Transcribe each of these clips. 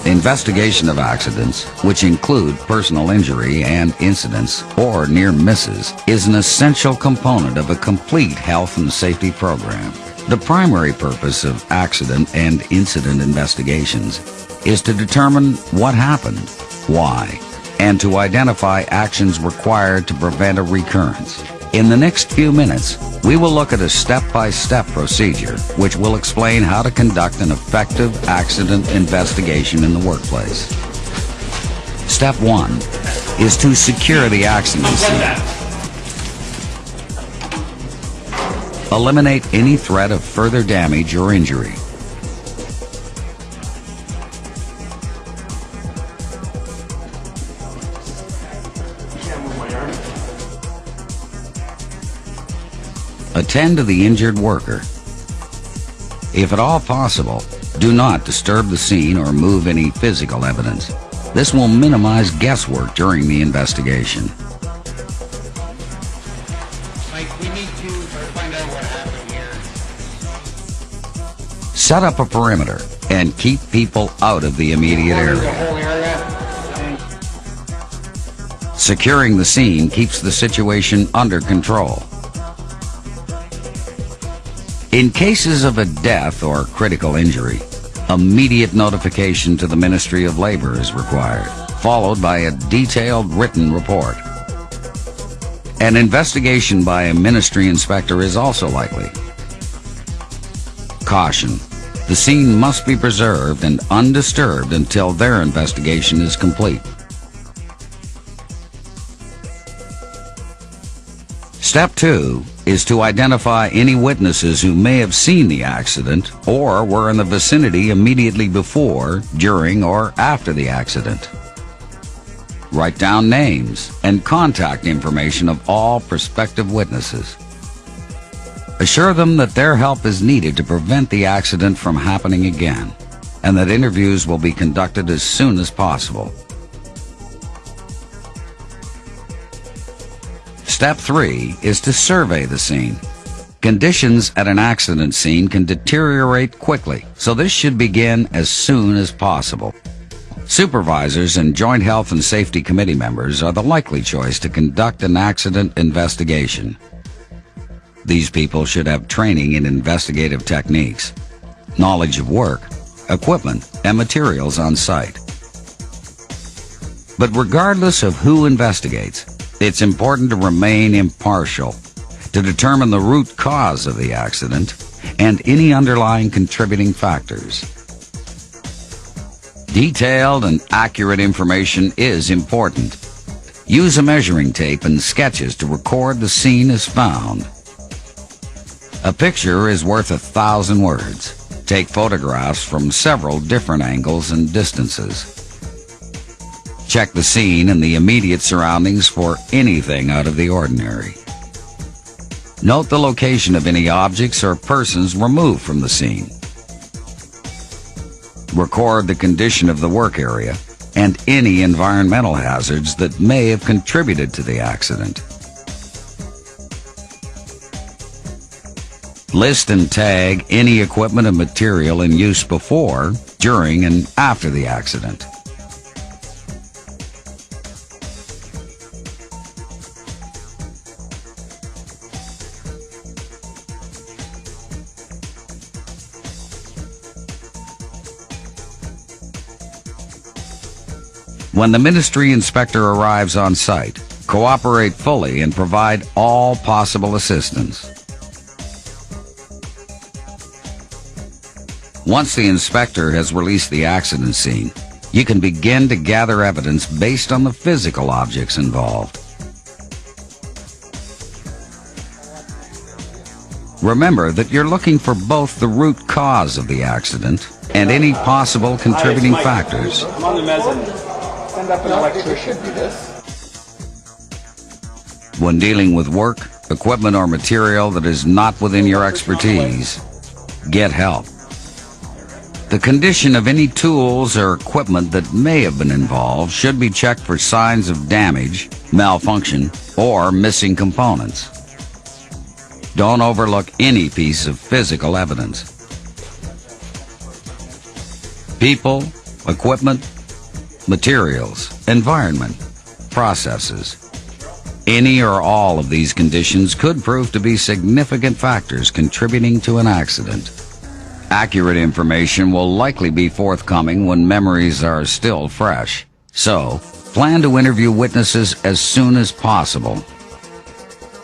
Investigation of accidents, which include personal injury and incidents or near misses, is an essential component of a complete health and safety program. The primary purpose of accident and incident investigations is to determine what happened, why, and to identify actions required to prevent a recurrence. In the next few minutes, we will look at a step-by-step procedure which will explain how to conduct an effective accident investigation in the workplace. Step 1 is to secure the accident scene. Eliminate any threat of further damage or injury. Attend to the injured worker. If at all possible, do not disturb the scene or move any physical evidence. This will minimize guesswork during the investigation. Mike, we need to find out what happened here. Set up a perimeter and keep people out of the immediate area. The whole area. Securing the scene keeps the situation under control. In cases of a death or critical injury, immediate notification to the Ministry of Labor is required, followed by a detailed written report. An investigation by a ministry inspector is also likely. Caution: the scene must be preserved and undisturbed until their investigation is complete. Step 2 is to identify any witnesses who may have seen the accident or were in the vicinity immediately before, during, or after the accident. Write down names and contact information of all prospective witnesses. Assure them that their help is needed to prevent the accident from happening again, and that interviews will be conducted as soon as possible. Step 3 is to survey the scene. Conditions at an accident scene can deteriorate quickly, so this should begin as soon as possible. Supervisors and Joint Health and Safety Committee members are the likely choice to conduct an accident investigation. These people should have training in investigative techniques, knowledge of work, equipment, and materials on site. But regardless of who investigates, it's important to remain impartial, to determine the root cause of the accident and any underlying contributing factors. Detailed and accurate information is important. Use a measuring tape and sketches to record the scene as found. A picture is worth 1,000 words. Take photographs from several different angles and distances. Check the scene and the immediate surroundings for anything out of the ordinary. Note the location of any objects or persons removed from the scene. Record the condition of the work area and any environmental hazards that may have contributed to the accident. List and tag any equipment and material in use before, during, and after the accident. When the ministry inspector arrives on site, cooperate fully and provide all possible assistance. Once the inspector has released the accident scene, you can begin to gather evidence based on the physical objects involved. Remember that you're looking for both the root cause of the accident and any possible contributing factors. I'm on the mezzanine. Send up an electrician. When dealing with work, equipment, or material that is not within your expertise, get help. The condition of any tools or equipment that may have been involved should be checked for signs of damage, malfunction, or missing components. Don't overlook any piece of physical evidence. people, equipment, materials, environment, processes. Any or all of these conditions could prove to be significant factors contributing to an accident. Accurate information will likely be forthcoming when memories are still fresh. So, plan to interview witnesses as soon as possible.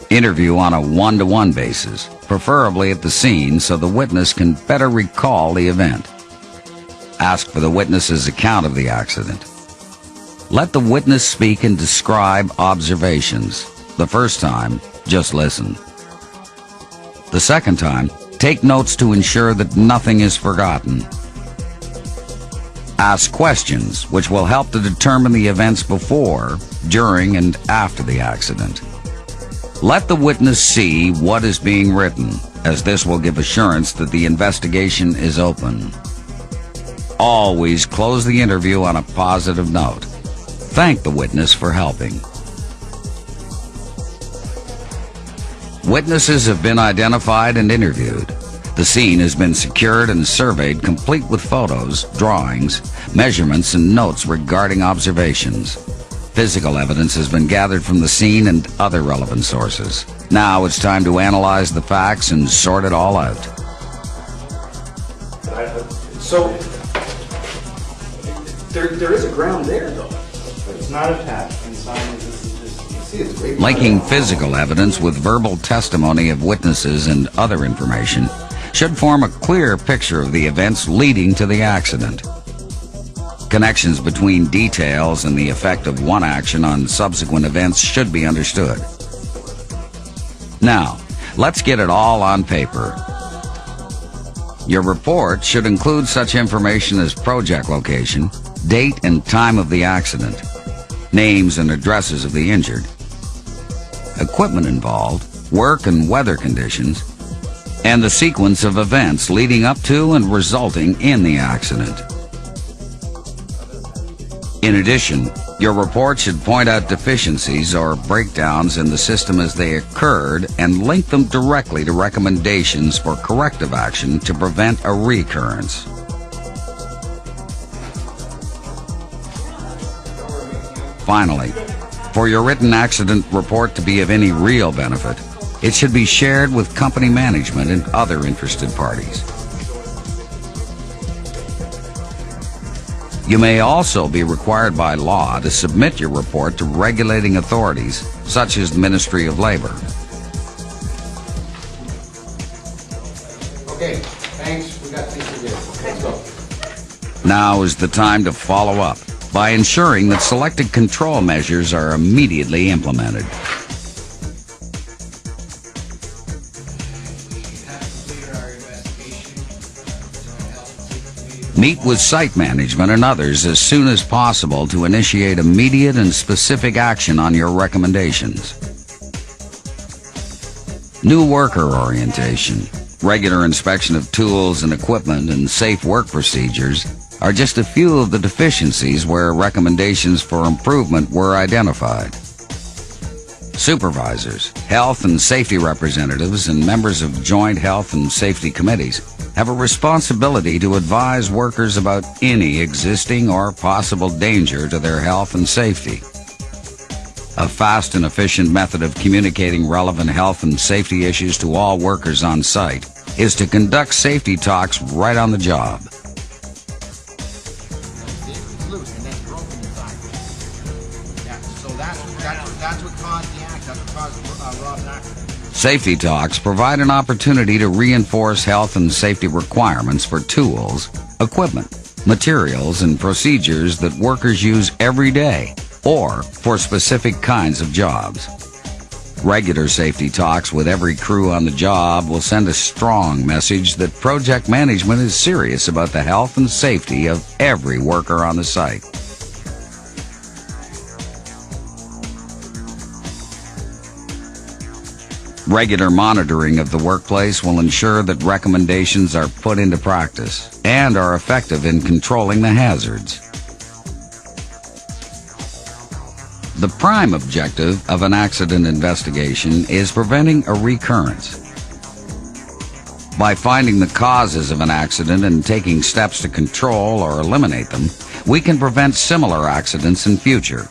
Interview on a one-to-one basis, preferably at the scene so the witness can better recall the event. Ask for the witness's account of the accident. Let the witness speak and describe observations. The first time, just listen. The second time, take notes to ensure that nothing is forgotten. Ask questions which will help to determine the events before, during, and after the accident. Let the witness see what is being written, as this will give assurance that the investigation is open. Always close the interview on a positive note. Thank the witness for helping. Witnesses have been identified and interviewed. The scene has been secured and surveyed, complete with photos, drawings, measurements, and notes regarding observations. Physical evidence has been gathered from the scene and other relevant sources. Now it's time to analyze the facts and sort it all out. So, there is a ground there, though. But it's not attached. Inside, this is just, you see it's right. Linking physical evidence with verbal testimony of witnesses and other information should form a clear picture of the events leading to the accident. Connections between details and the effect of one action on subsequent events should be understood. Now, let's get it all on paper. Your report should include such information as project location, date and time of the accident, names and addresses of the injured, equipment involved, work and weather conditions, and the sequence of events leading up to and resulting in the accident. In addition, your report should point out deficiencies or breakdowns in the system as they occurred and link them directly to recommendations for corrective action to prevent a recurrence. Finally, for your written accident report to be of any real benefit, it should be shared with company management and other interested parties. You may also be required by law to submit your report to regulating authorities, such as the Ministry of Labor. Okay, thanks. We got things to do. Let's go. Now is the time to follow up by ensuring that selected control measures are immediately implemented. Meet with site management and others as soon as possible to initiate immediate and specific action on your recommendations. New worker orientation, regular inspection of tools and equipment, and safe work procedures are just a few of the deficiencies where recommendations for improvement were identified. Supervisors, health and safety representatives, and members of joint health and safety committees have a responsibility to advise workers about any existing or possible danger to their health and safety. A fast and efficient method of communicating relevant health and safety issues to all workers on site is to conduct safety talks right on the job. It's loose and then broken inside. Yeah, so that's what caused the accident. That's what caused Rob's accident. Safety talks provide an opportunity to reinforce health and safety requirements for tools, equipment, materials, and procedures that workers use every day or for specific kinds of jobs. Regular safety talks with every crew on the job will send a strong message that project management is serious about the health and safety of every worker on the site. Regular monitoring of the workplace will ensure that recommendations are put into practice and are effective in controlling the hazards. The prime objective of an accident investigation is preventing a recurrence. By finding the causes of an accident and taking steps to control or eliminate them, we can prevent similar accidents in future.